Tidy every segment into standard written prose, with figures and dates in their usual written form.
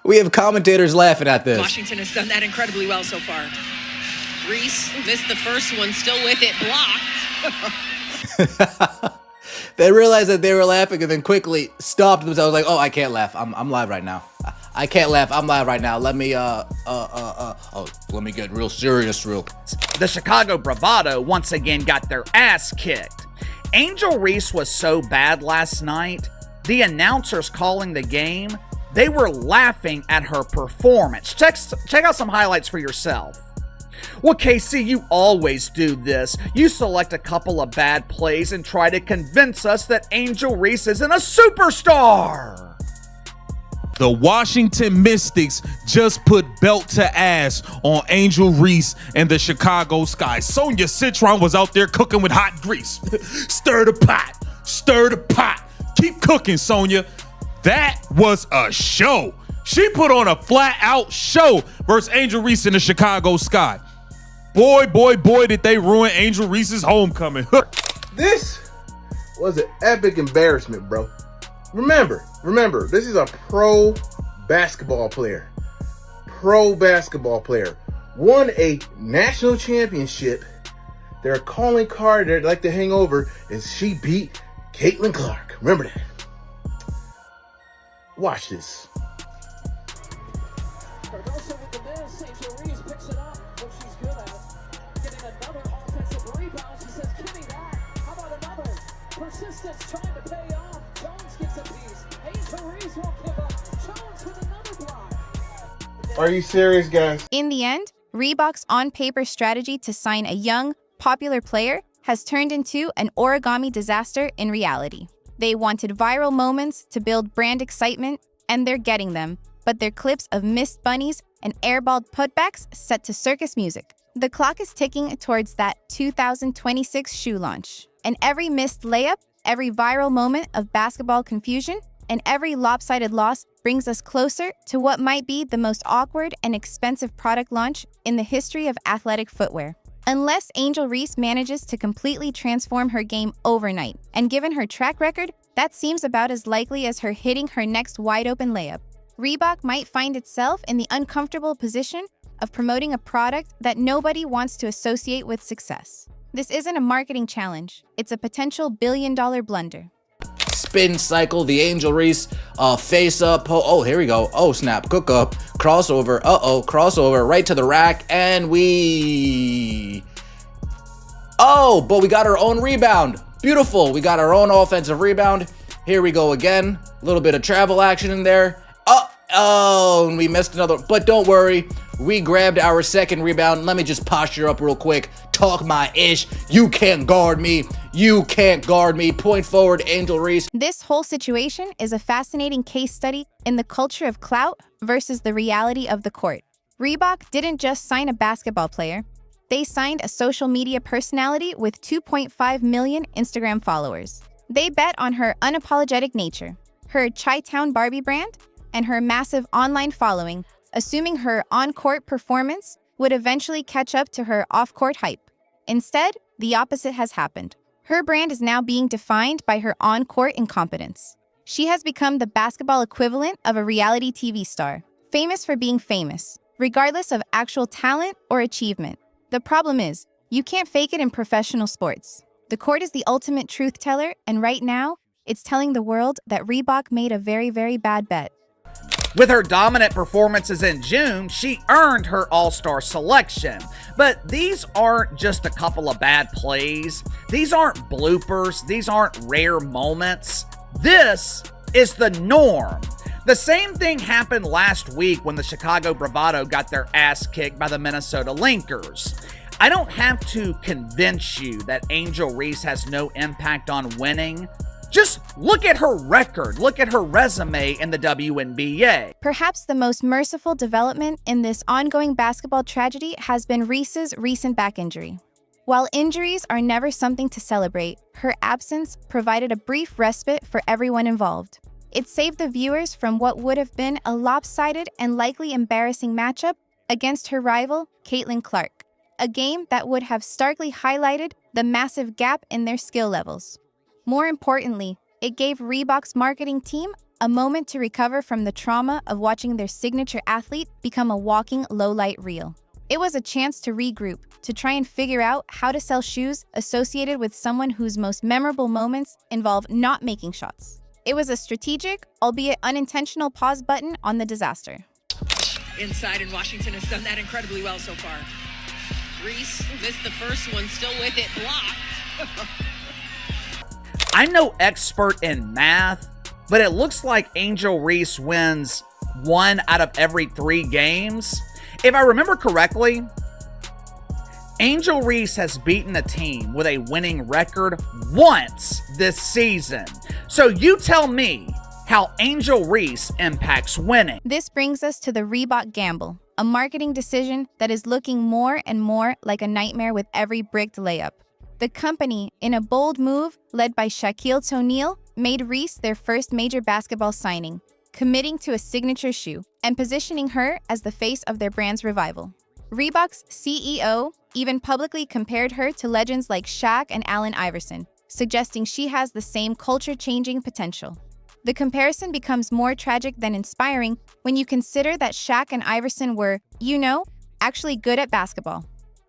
We have commentators laughing at this. Washington has done that incredibly well so far. Reese missed the first one, still with it, blocked. They realized that they were laughing and then quickly stopped themselves like, oh, I can't laugh. I'm live right now. I can't laugh. I'm live right now. Let me get real serious real. The Chicago Bravado once again got their ass kicked. Angel Reese was so bad last night, the announcers calling the game, they were laughing at her performance. Check out some highlights for yourself. Well, KC, you always do this. You select a couple of bad plays and try to convince us that Angel Reese isn't a superstar. The Washington Mystics just put belt to ass on Angel Reese and the Chicago Sky. Sonia Citron was out there cooking with hot grease. Stir the pot. Stir the pot. Keep cooking, Sonia. That was a show. She put on a flat-out show versus Angel Reese in the Chicago Sky. Boy, did they ruin Angel Reese's homecoming. This was an epic embarrassment, bro. Remember, this is a pro basketball player. Won a national championship. Their calling card they'd like to hang over is she beat Caitlin Clark. Remember that. Watch this. Persistence trying to pay off. Jones gets a piece. Angel Reese won't give up. Jones with another block. Are you serious, guys? In the end, Reebok's on-paper strategy to sign a young, popular player has turned into an origami disaster in reality. They wanted viral moments to build brand excitement, and they're getting them, but they're clips of missed bunnies and airballed putbacks set to circus music. The clock is ticking towards that 2026 shoe launch. And every missed layup, every viral moment of basketball confusion, and every lopsided loss brings us closer to what might be the most awkward and expensive product launch in the history of athletic footwear. Unless Angel Reese manages to completely transform her game overnight, and given her track record, that seems about as likely as her hitting her next wide-open layup. Reebok might find itself in the uncomfortable position of promoting a product that nobody wants to associate with success. This isn't a marketing challenge. It's a potential billion-dollar blunder. Spin cycle, the Angel Reese, face up. Oh, here we go. Oh, snap. Cook up. Crossover. Crossover. Right to the rack. And but we got our own rebound. Beautiful. We got our own offensive rebound. Here we go again. A little bit of travel action in there. And we missed another. But don't worry. We grabbed our second rebound. Let me just posture up real quick. Talk my ish. You can't guard me. Point forward, Angel Reese. This whole situation is a fascinating case study in the culture of clout versus the reality of the court. Reebok didn't just sign a basketball player. They signed a social media personality with 2.5 million Instagram followers. They bet on her unapologetic nature, her Chi-Town Barbie brand, and her massive online following, assuming her on-court performance would eventually catch up to her off-court hype. Instead, the opposite has happened. Her brand is now being defined by her on-court incompetence. She has become the basketball equivalent of a reality TV star, famous for being famous, regardless of actual talent or achievement. The problem is, you can't fake it in professional sports. The court is the ultimate truth teller, and right now, it's telling the world that Reebok made a very, very bad bet. With her dominant performances in June, she earned her All-Star selection. But these aren't just a couple of bad plays. These aren't bloopers. These aren't rare moments. This is the norm. The same thing happened last week when the Chicago Bravado got their ass kicked by the Minnesota Linkers. I don't have to convince you that Angel Reese has no impact on winning. Just look at her record, look at her resume in the WNBA. Perhaps the most merciful development in this ongoing basketball tragedy has been Reese's recent back injury. While injuries are never something to celebrate, her absence provided a brief respite for everyone involved. It saved the viewers from what would have been a lopsided and likely embarrassing matchup against her rival, Caitlin Clark, a game that would have starkly highlighted the massive gap in their skill levels. More importantly, it gave Reebok's marketing team a moment to recover from the trauma of watching their signature athlete become a walking low-light reel. It was a chance to regroup, to try and figure out how to sell shoes associated with someone whose most memorable moments involve not making shots. It was a strategic, albeit unintentional pause button on the disaster. Inside, and Washington has done that incredibly well so far. Reese missed the first one, still with it, blocked. I'm no expert in math, but it looks like Angel Reese wins 1 out of every 3 games. If I remember correctly, Angel Reese has beaten a team with a winning record once this season. So you tell me how Angel Reese impacts winning. This brings us to the Reebok gamble, a marketing decision that is looking more and more like a nightmare with every bricked layup. The company, in a bold move led by Shaquille O'Neal, made Reese their first major basketball signing, committing to a signature shoe and positioning her as the face of their brand's revival. Reebok's CEO even publicly compared her to legends like Shaq and Allen Iverson, suggesting she has the same culture-changing potential. The comparison becomes more tragic than inspiring when you consider that Shaq and Iverson were, actually good at basketball.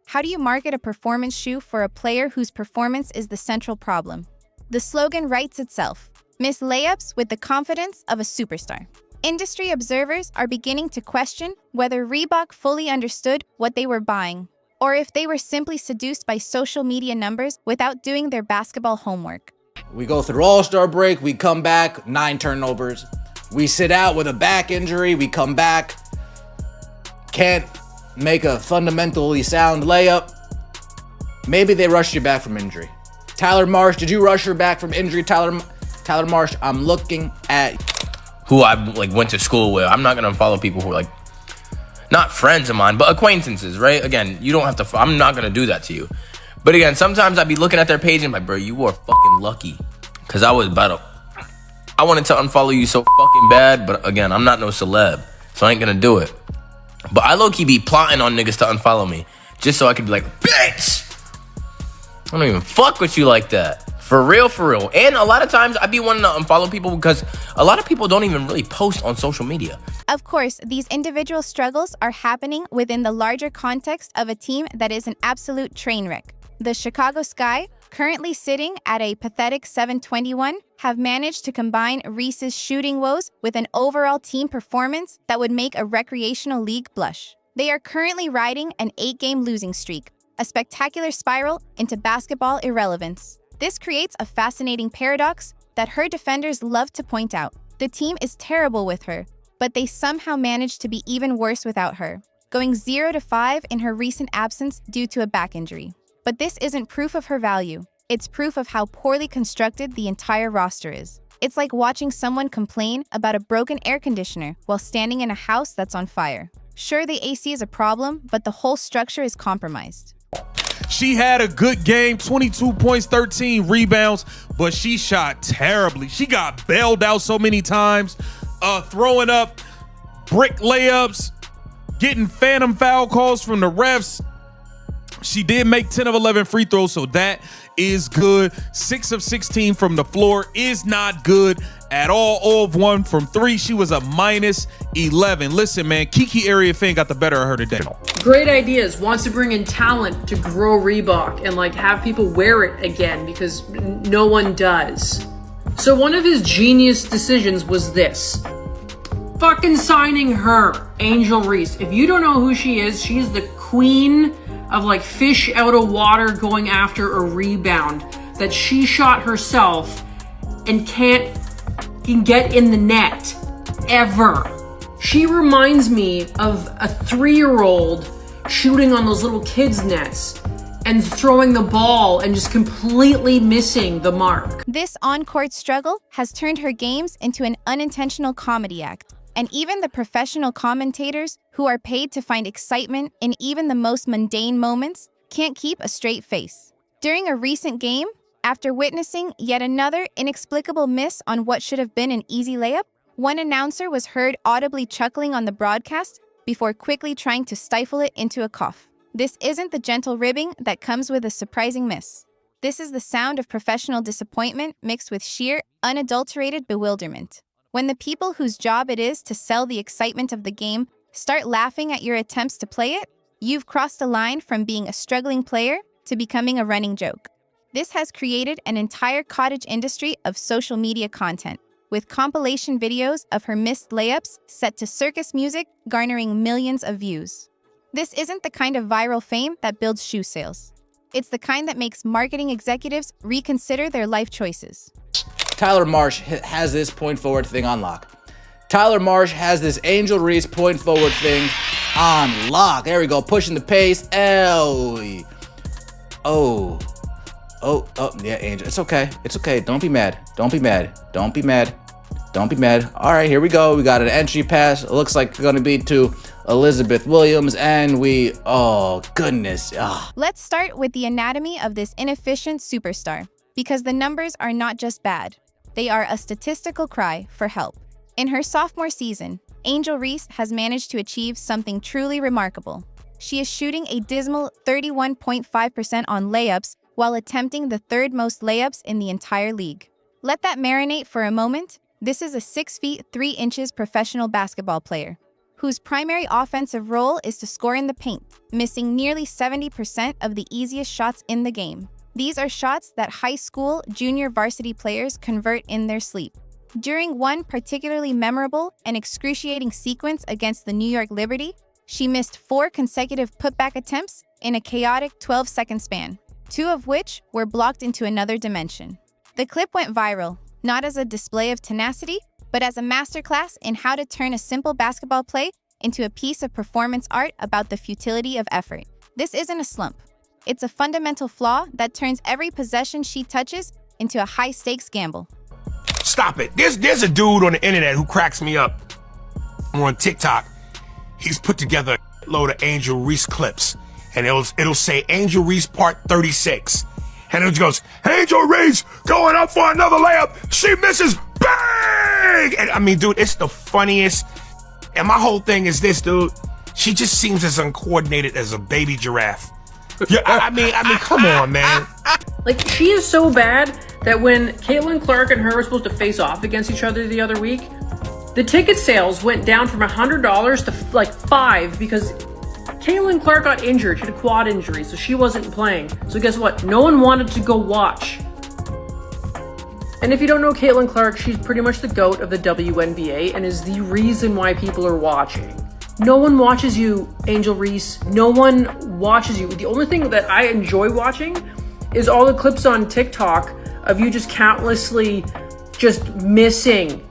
How do you market a performance shoe for a player whose performance is the central problem? The slogan writes itself: miss layups with the confidence of a superstar. Industry observers are beginning to question whether Reebok fully understood what they were buying, or if they were simply seduced by social media numbers without doing their basketball homework. We go through All-Star break, we come back, 9 turnovers. We sit out with a back injury, we come back, can't make a fundamentally sound layup. Maybe they rushed you back from injury. Tyler Marsh, did you rush her back from injury? Tyler Marsh, I'm looking at who I went to school with. I'm not gonna follow people who are not friends of mine, but acquaintances, right? Again, you don't have to, I'm not gonna do that to you. But again, sometimes I'd be looking at their page and bro, you were fucking lucky. Cause I wanted to unfollow you so fucking bad, but again, I'm not no celeb, so I ain't gonna do it. But I low-key be plotting on niggas to unfollow me, just so I could be like, bitch! I don't even fuck with you like that. For real, for real. And a lot of times I be wanting to unfollow people because a lot of people don't even really post on social media. Of course, these individual struggles are happening within the larger context of a team that is an absolute train wreck. The Chicago Sky, currently sitting at a pathetic 7-21, have managed to combine Reese's shooting woes with an overall team performance that would make a recreational league blush. They are currently riding an 8-game losing streak, a spectacular spiral into basketball irrelevance. This creates a fascinating paradox that her defenders love to point out. The team is terrible with her, but they somehow managed to be even worse without her, going 0-5 in her recent absence due to a back injury. But this isn't proof of her value. It's proof of how poorly constructed the entire roster is. It's like watching someone complain about a broken air conditioner while standing in a house that's on fire. Sure, the AC is a problem, but the whole structure is compromised. She had a good game, 22 points, 13 rebounds, but she shot terribly. She got bailed out so many times, throwing up brick layups, getting phantom foul calls from the refs. She did make 10 of 11 free throws, so that is good. 6 of 16 from the floor is not good at all. 0 of 1 from 3. She was a minus 11. Listen, man, Kiki Area Fan got the better of her today. Great ideas. Wants to bring in talent to grow Reebok and have people wear it again because no one does. So one of his genius decisions was this. Fucking signing her, Angel Reese. If you don't know who she is, she's the queen of fish out of water going after a rebound that she shot herself and can get in the net ever. She reminds me of a 3-year-old shooting on those little kids' nets and throwing the ball and just completely missing the mark. This on-court struggle has turned her games into an unintentional comedy act. And even the professional commentators, who are paid to find excitement in even the most mundane moments, can't keep a straight face. During a recent game, after witnessing yet another inexplicable miss on what should have been an easy layup, one announcer was heard audibly chuckling on the broadcast before quickly trying to stifle it into a cough. This isn't the gentle ribbing that comes with a surprising miss. This is the sound of professional disappointment mixed with sheer, unadulterated bewilderment. When the people whose job it is to sell the excitement of the game start laughing at your attempts to play it, you've crossed a line from being a struggling player to becoming a running joke. This has created an entire cottage industry of social media content, with compilation videos of her missed layups set to circus music garnering millions of views. This isn't the kind of viral fame that builds shoe sales. It's the kind that makes marketing executives reconsider their life choices. Tyler Marsh has this point forward thing on lock. Tyler Marsh has this Angel Reese point forward thing on lock. There we go, pushing the pace. Yeah, Angel. It's okay. It's okay. Don't be mad. Don't be mad. Don't be mad. Don't be mad. All right, here we go. We got an entry pass. It looks like it's going to be to Elizabeth Williams, and oh, goodness. Let's start with the anatomy of this inefficient superstar, because the numbers are not just bad. They are a statistical cry for help. In her sophomore season, Angel Reese has managed to achieve something truly remarkable. She is shooting a dismal 31.5% on layups while attempting the third most layups in the entire league. Let that marinate for a moment. This is a 6 feet 3 inches professional basketball player, whose primary offensive role is to score in the paint, missing nearly 70% of the easiest shots in the game. These are shots that high school junior varsity players convert in their sleep. During one particularly memorable and excruciating sequence against the New York Liberty, she missed 4 consecutive putback attempts in a chaotic 12-second span, 2 of which were blocked into another dimension. The clip went viral, not as a display of tenacity, but as a masterclass in how to turn a simple basketball play into a piece of performance art about the futility of effort. This isn't a slump. It's a fundamental flaw that turns every possession she touches into a high-stakes gamble. Stop it. There's a dude on the internet who cracks me up. I'm on TikTok. He's put together a load of Angel Reese clips, and it'll say Angel Reese part 36. And it goes, Angel Reese going up for another layup. She misses. Bang! And I mean, dude, it's the funniest. And my whole thing is this, dude. She just seems as uncoordinated as a baby giraffe. Yeah, I mean, come on, man. Like, she is so bad that when Caitlin Clark and her were supposed to face off against each other the other week, the ticket sales went down from $100 to like $5 because Caitlin Clark got injured. She had a quad injury, so she wasn't playing. So guess what? No one wanted to go watch. And if you don't know Caitlin Clark, she's pretty much the GOAT of the WNBA and is the reason why people are watching. No one watches you, Angel Reese. No one watches you. The only thing that I enjoy watching is all the clips on TikTok of you just countlessly just missing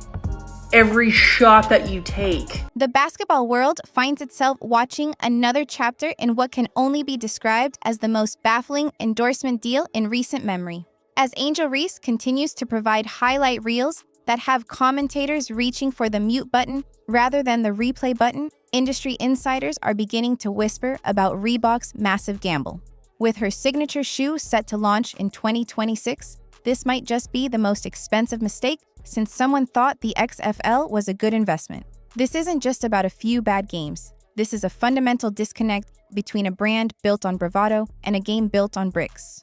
every shot that you take. The basketball world finds itself watching another chapter in what can only be described as the most baffling endorsement deal in recent memory. As Angel Reese continues to provide highlight reels that have commentators reaching for the mute button rather than the replay button, industry insiders are beginning to whisper about Reebok's massive gamble. With her signature shoe set to launch in 2026, this might just be the most expensive mistake since someone thought the XFL was a good investment. This isn't just about a few bad games. This is a fundamental disconnect between a brand built on bravado and a game built on bricks.